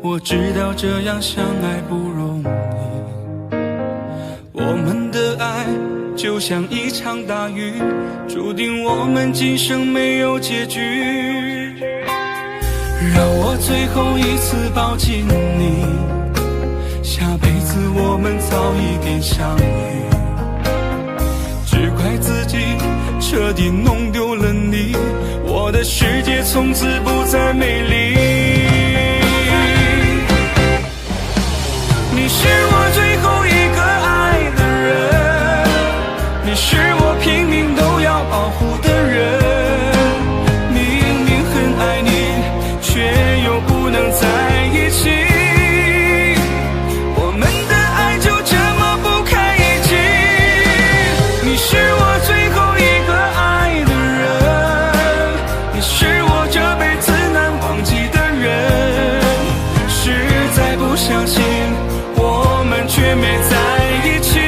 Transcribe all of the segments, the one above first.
我知道这样相爱不容易，我们的爱就像一场大雨，注定我们今生没有结局。让我最后一次抱紧你，下辈子我们早一点相遇，只怪自己彻底弄丢了你，我的世界从此不再美丽。你是我最后一个爱的人，你是我拼命都要保护的人，明明很爱你，却又不能在一起，我们的爱就这么不开启。你是我最后一个爱的人，你是我这辈子难忘记的人，实在不相信我们却没在一起，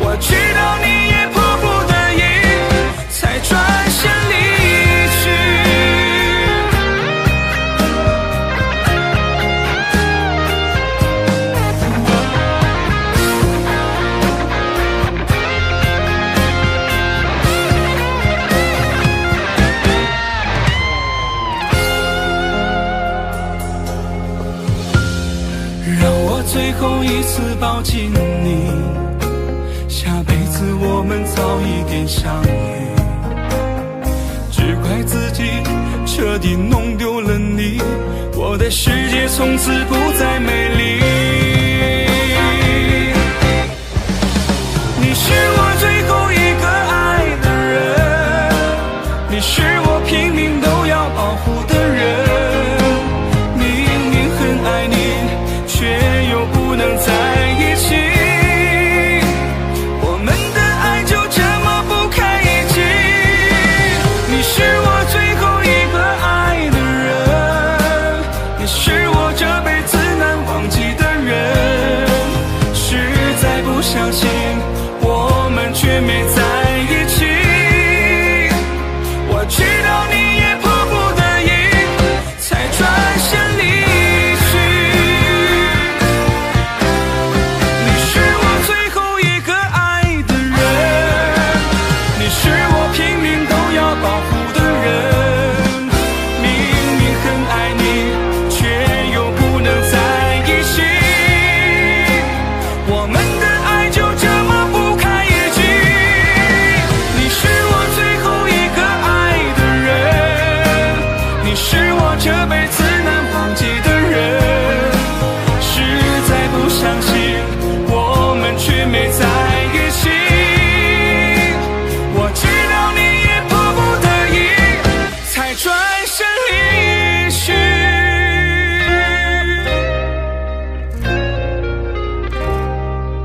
我知道你也迫不得已才转身离去。让我最后一次抱紧你，下辈子我们早一点相遇，只怪自己彻底弄丢了你，我的世界从此不再美丽。你是我最后一个爱的人，你是我拼命都要保护的人，明明很爱你，却又不能在一起，我们的爱就这么不开启。你是我最后一个爱的人，你是